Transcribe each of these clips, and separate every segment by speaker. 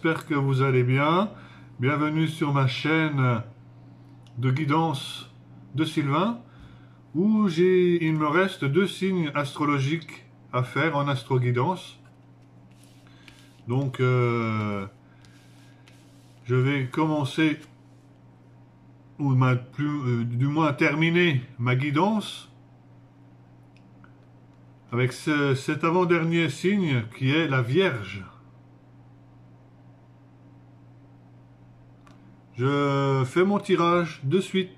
Speaker 1: j'espère que vous allez bien. Bienvenue sur ma chaîne de guidance de Sylvain, où il me reste 2 signes astrologiques à faire en astroguidance. Donc, je vais commencer, ou du moins terminer ma guidance avec cet avant-dernier signe qui est la Vierge. Je fais mon tirage de suite.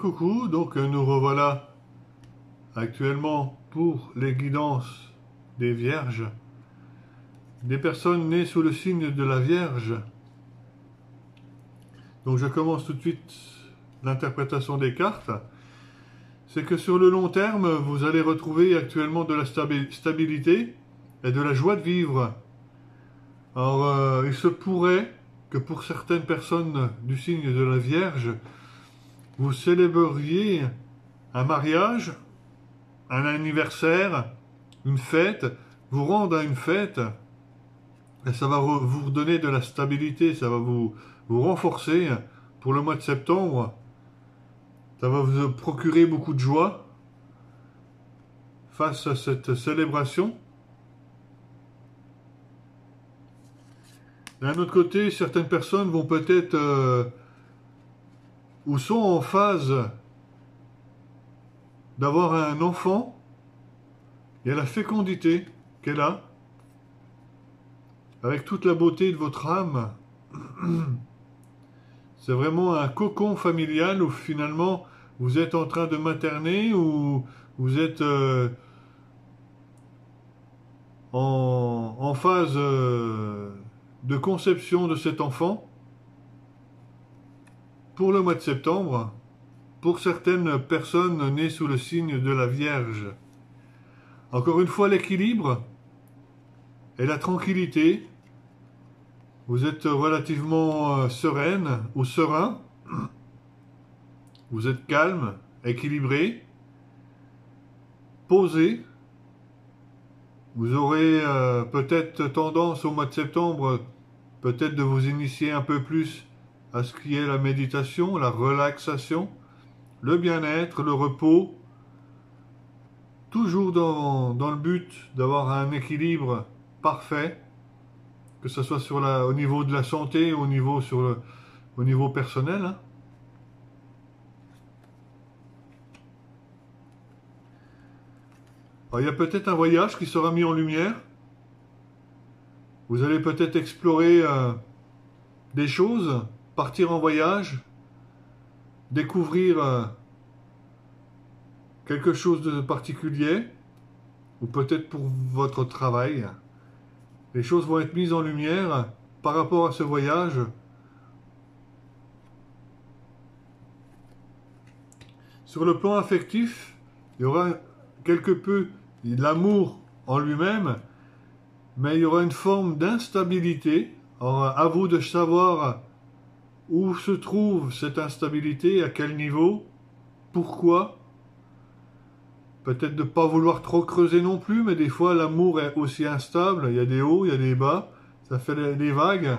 Speaker 1: Coucou, donc nous revoilà actuellement pour les guidances des Vierges, des personnes nées sous le signe de la Vierge. Donc je commence tout de suite l'interprétation des cartes. C'est que sur le long terme, vous allez retrouver actuellement de la stabilité et de la joie de vivre. Alors il se pourrait que pour certaines personnes du signe de la Vierge, vous célébreriez un mariage, un anniversaire, une fête, vous rendre à une fête, et ça va vous redonner de la stabilité, ça va vous renforcer pour le mois de septembre. Ça va vous procurer beaucoup de joie face à cette célébration. D'un autre côté, certaines personnes vont peut-être ou sont en phase d'avoir un enfant. Il y a la fécondité qu'elle a, avec toute la beauté de votre âme. C'est vraiment un cocon familial où finalement vous êtes en train de materner, ou vous êtes en phase de conception de cet enfant pour le mois de septembre, pour certaines personnes nées sous le signe de la Vierge. Encore une fois, l'équilibre et la tranquillité. Vous êtes relativement sereine ou serein. Vous êtes calme, équilibré, posé. Vous aurez peut-être tendance au mois de septembre, peut-être de vous initier un peu plus à ce qui est la méditation, la relaxation, le bien-être, le repos, toujours dans le but d'avoir un équilibre parfait, que ce soit au niveau de la santé, au niveau personnel. Hein. Alors, il y a peut-être un voyage qui sera mis en lumière. Vous allez peut-être explorer des choses, partir en voyage, découvrir quelque chose de particulier, ou peut-être pour votre travail. Les choses vont être mises en lumière par rapport à ce voyage. Sur le plan affectif, il y aura quelque peu l'amour en lui-même, mais il y aura une forme d'instabilité. Alors, à vous de savoir où se trouve cette instabilité, à quel niveau, pourquoi. Peut-être de ne pas vouloir trop creuser non plus, mais des fois l'amour est aussi instable. Il y a des hauts, il y a des bas, ça fait des vagues.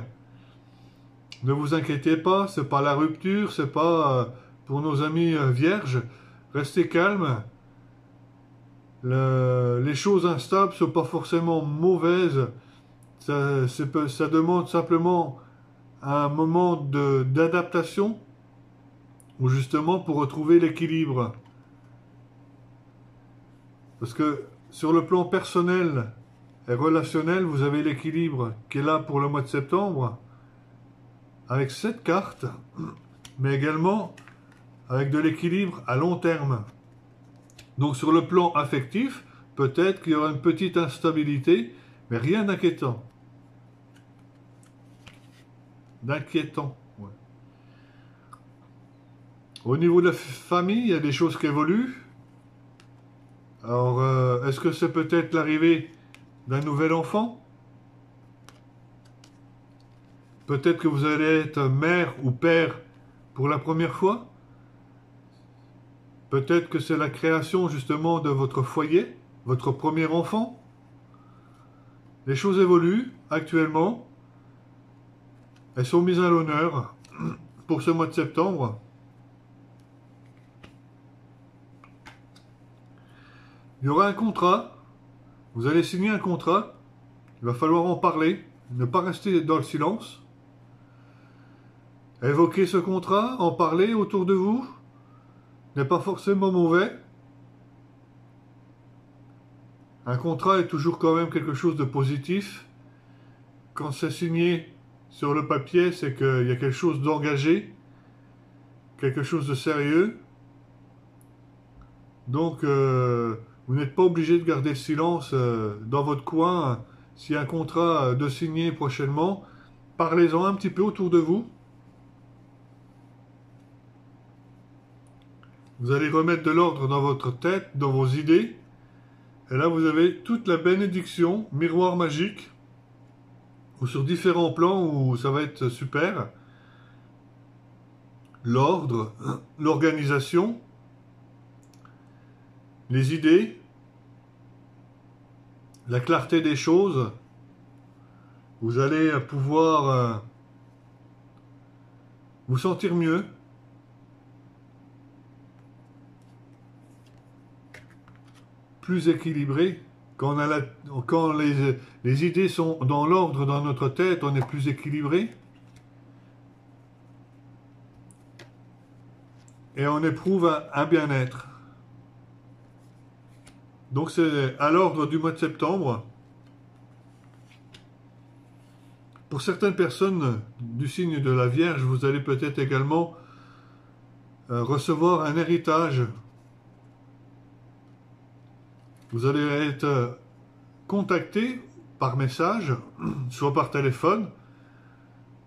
Speaker 1: Ne vous inquiétez pas, c'est pas la rupture, c'est pas pour nos amis vierges. Restez calmes. Les choses instables ne sont pas forcément mauvaises. Ça demande simplement un moment d'adaptation, ou justement pour retrouver l'équilibre. Parce que sur le plan personnel et relationnel, vous avez l'équilibre qui est là pour le mois de septembre, avec cette carte, mais également avec de l'équilibre à long terme. Donc sur le plan affectif, peut-être qu'il y aura une petite instabilité, mais rien d'inquiétant. Ouais. Au niveau de la famille, il y a des choses qui évoluent. Alors, est-ce que c'est peut-être l'arrivée d'un nouvel enfant? Peut-être que vous allez être mère ou père pour la première fois. Peut-être que c'est la création justement de votre foyer, votre premier enfant. Les choses évoluent actuellement. Elles sont mises à l'honneur pour ce mois de septembre. Il y aura un contrat. Vous allez signer un contrat. Il va falloir en parler. Ne pas rester dans le silence. Évoquer ce contrat, en parler autour de vous, n'est pas forcément mauvais. Un contrat est toujours quand même quelque chose de positif. Quand c'est signé sur le papier, c'est qu'il y a quelque chose d'engagé, quelque chose de sérieux. Donc, vous n'êtes pas obligé de garder le silence dans votre coin. S'il y a un contrat de signer prochainement, parlez-en un petit peu autour de vous. Vous allez remettre de l'ordre dans votre tête, dans vos idées. Et là, vous avez toute la bénédiction, miroir magique, ou sur différents plans où ça va être super. L'ordre, l'organisation, les idées, la clarté des choses. Vous allez pouvoir vous sentir mieux. Plus équilibré. Quand les idées sont dans l'ordre dans notre tête, on est plus équilibré. Et on éprouve un bien-être. Donc c'est à l'ordre du mois de septembre. Pour certaines personnes du signe de la Vierge, vous allez peut-être également recevoir un héritage. Vous allez être contacté par message, soit par téléphone,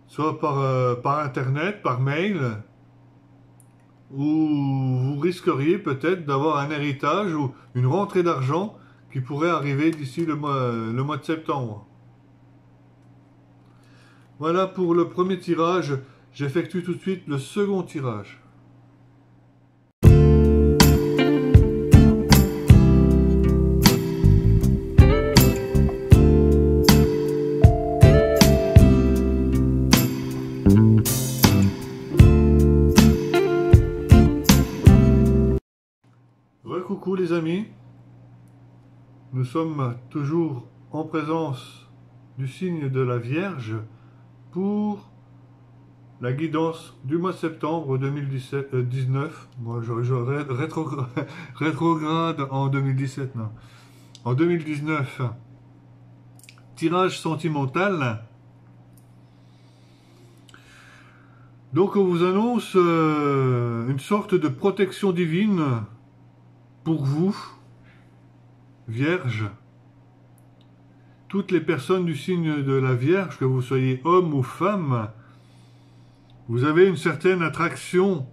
Speaker 1: soit par Internet, par mail, où vous risqueriez peut-être d'avoir un héritage ou une rentrée d'argent qui pourrait arriver d'ici le mois de septembre. Voilà pour le premier tirage. J'effectue tout de suite le second tirage. Coucou les amis, nous sommes toujours en présence du signe de la Vierge pour la guidance du mois de septembre 2019. Moi j'aurais rétrograde en 2017, non. En 2019, tirage sentimental. Donc on vous annonce une sorte de protection divine pour vous, Vierge. Toutes les personnes du signe de la Vierge, que vous soyez homme ou femme, vous avez une certaine attraction,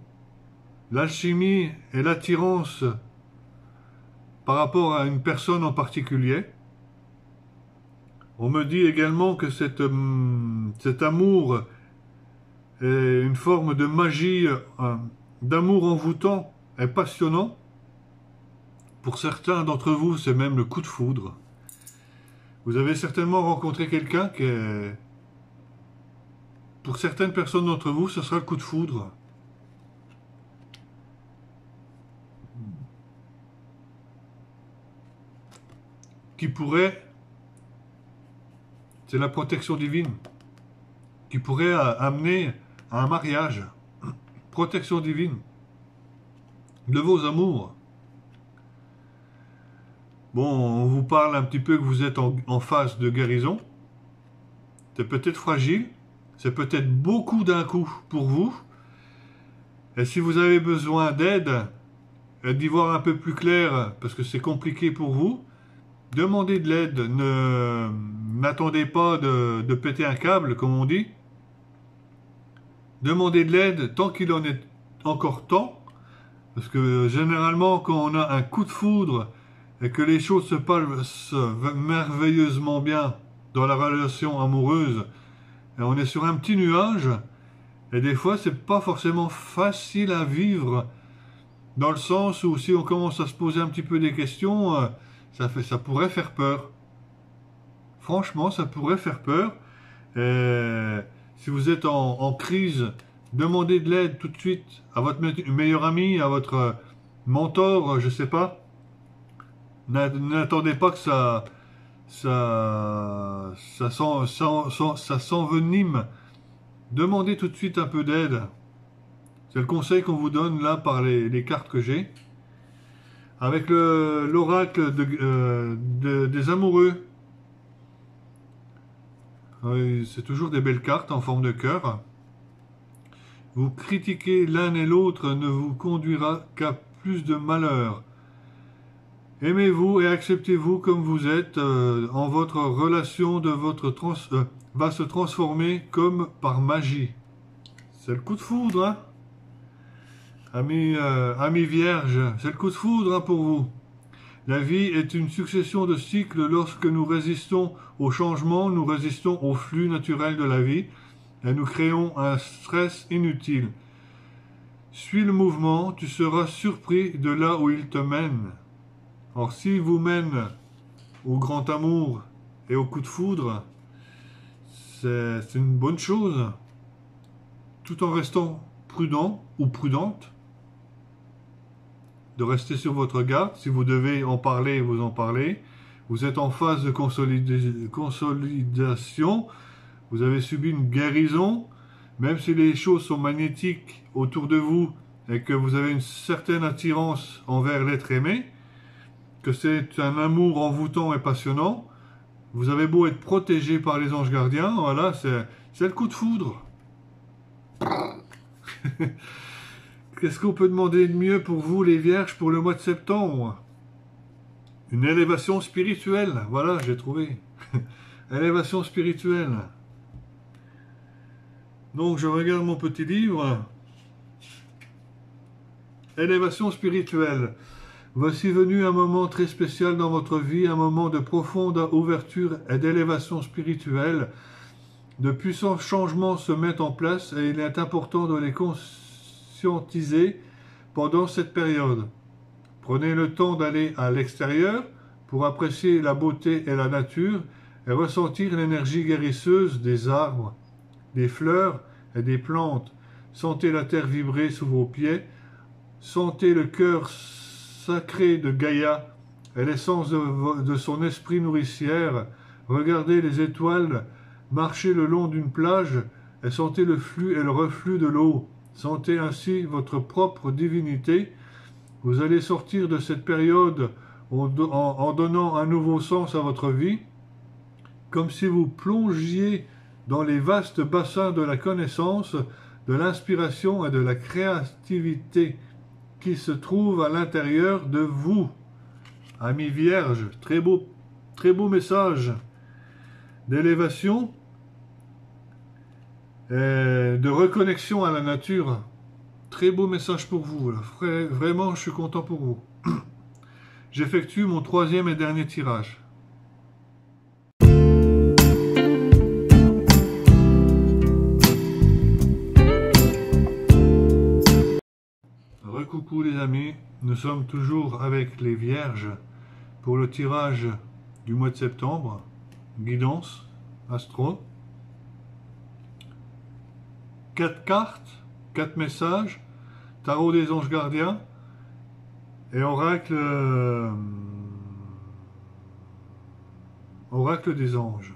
Speaker 1: l'alchimie et l'attirance par rapport à une personne en particulier. On me dit également que cet amour est une forme de magie, d'amour envoûtant et passionnant. Pour certains d'entre vous, c'est même le coup de foudre. Vous avez certainement rencontré quelqu'un qui est... Pour certaines personnes d'entre vous, ce sera le coup de foudre. Qui pourrait... C'est la protection divine. Qui pourrait amener à un mariage. Protection divine. De vos amours. Bon, on vous parle un petit peu que vous êtes en phase de guérison. C'est peut-être fragile. C'est peut-être beaucoup d'un coup pour vous. Et si vous avez besoin d'aide, et d'y voir un peu plus clair, parce que c'est compliqué pour vous, demandez de l'aide. N'attendez pas de péter un câble, comme on dit. Demandez de l'aide tant qu'il en est encore temps. Parce que généralement, quand on a un coup de foudre, et que les choses se passent merveilleusement bien dans la relation amoureuse, et on est sur un petit nuage, et des fois c'est pas forcément facile à vivre, dans le sens où si on commence à se poser un petit peu des questions, ça pourrait faire peur. Franchement, ça pourrait faire peur. Et si vous êtes en crise, demandez de l'aide tout de suite à votre meilleur ami, à votre mentor, je sais pas. N'attendez pas que ça s'envenime. Demandez tout de suite un peu d'aide. C'est le conseil qu'on vous donne là par les cartes que j'ai. Avec l'oracle des amoureux. Oui, c'est toujours des belles cartes en forme de cœur. Vous critiquer l'un et l'autre ne vous conduira qu'à plus de malheur. Aimez-vous et acceptez-vous comme vous êtes, en votre relation va se transformer comme par magie. C'est le coup de foudre, hein? Amis vierges, c'est le coup de foudre, hein, pour vous. La vie est une succession de cycles. Lorsque nous résistons au changement, nous résistons au flux naturel de la vie et nous créons un stress inutile. Suis le mouvement, tu seras surpris de là où il te mène. Or, s'il vous mène au grand amour et au coup de foudre, c'est une bonne chose, tout en restant prudent ou prudente, de rester sur votre garde. Si vous devez en parler, vous en parlez. Vous êtes en phase de consolidation. Vous avez subi une guérison. Même si les choses sont magnétiques autour de vous et que vous avez une certaine attirance envers l'être aimé, que c'est un amour envoûtant et passionnant, vous avez beau être protégé par les anges gardiens, voilà, c'est le coup de foudre. Qu'est-ce qu'on peut demander de mieux pour vous, les vierges, pour le mois de septembre? Une élévation spirituelle. Voilà, j'ai trouvé. Élévation spirituelle. Donc, je regarde mon petit livre. Élévation spirituelle. Voici venu un moment très spécial dans votre vie, un moment de profonde ouverture et d'élévation spirituelle. De puissants changements se mettent en place et il est important de les conscientiser pendant cette période. Prenez le temps d'aller à l'extérieur pour apprécier la beauté et la nature et ressentir l'énergie guérisseuse des arbres, des fleurs et des plantes. Sentez la terre vibrer sous vos pieds. Sentez le cœur sacré de Gaïa et l'essence de son esprit nourricière. Regardez les étoiles marcher le long d'une plage et sentez le flux et le reflux de l'eau. Sentez ainsi votre propre divinité. Vous allez sortir de cette période en donnant un nouveau sens à votre vie, comme si vous plongiez dans les vastes bassins de la connaissance, de l'inspiration et de la créativité qui se trouvent à l'intérieur de vous. Amis vierges, très beau message d'élévation et de reconnexion à la nature. Très beau message pour vous. Vraiment, je suis content pour vous. J'effectue mon troisième et dernier tirage. Recoucou les amis, nous sommes toujours avec les Vierges pour le tirage du mois de septembre. Guidance, astro. 4 cartes, 4 messages, tarot des anges gardiens et oracle des anges.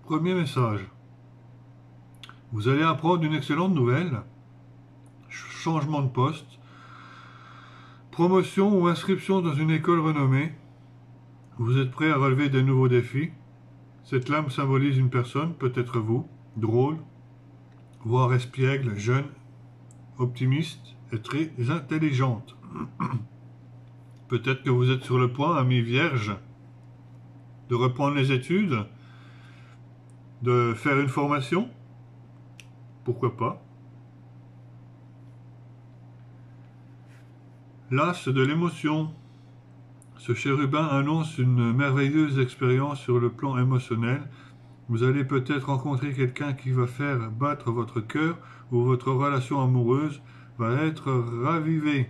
Speaker 1: Premier message. Vous allez apprendre une excellente nouvelle. Changement de poste, promotion ou inscription dans une école renommée. Vous êtes prêt à relever de nouveaux défis. Cette lame symbolise une personne, peut-être vous, drôle, voire espiègle, jeune, optimiste et très intelligente. Peut-être que vous êtes sur le point, ami vierge, de reprendre les études, de faire une formation. Pourquoi pas? L'as de l'émotion. Ce chérubin annonce une merveilleuse expérience sur le plan émotionnel. Vous allez peut-être rencontrer quelqu'un qui va faire battre votre cœur ou votre relation amoureuse va être ravivée.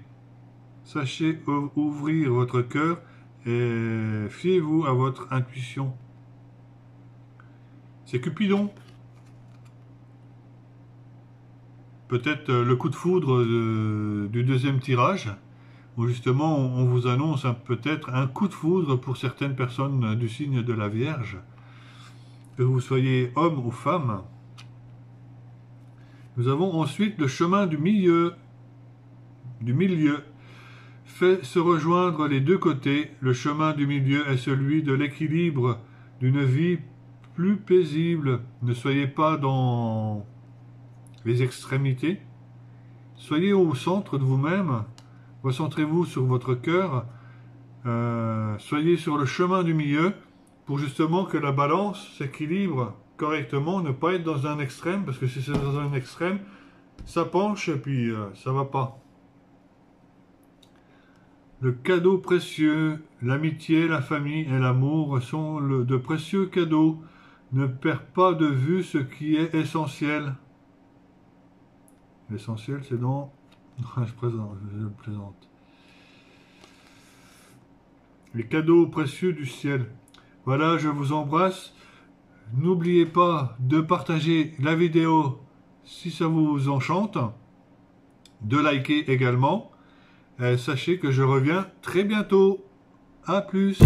Speaker 1: Sachez ouvrir votre cœur et fiez-vous à votre intuition. C'est Cupidon. Peut-être le coup de foudre du deuxième tirage, où justement on vous annonce peut-être un coup de foudre pour certaines personnes du signe de la Vierge, que vous soyez homme ou femme. Nous avons ensuite le chemin du milieu. Fait se rejoindre les deux côtés. Le chemin du milieu est celui de l'équilibre, d'une vie plus paisible. Ne soyez pas dans les extrémités. Soyez au centre de vous-même. Recentrez-vous sur votre cœur. Soyez sur le chemin du milieu pour justement que la balance s'équilibre correctement, ne pas être dans un extrême, parce que si c'est dans un extrême, ça penche et puis ça va pas. Le cadeau précieux, l'amitié, la famille et l'amour sont de précieux cadeaux. Ne perds pas de vue ce qui est essentiel. L'essentiel, c'est dans... je plaisante. Les cadeaux précieux du ciel. Voilà, je vous embrasse. N'oubliez pas de partager la vidéo si ça vous enchante, de liker également. Sachez que je reviens très bientôt. À plus.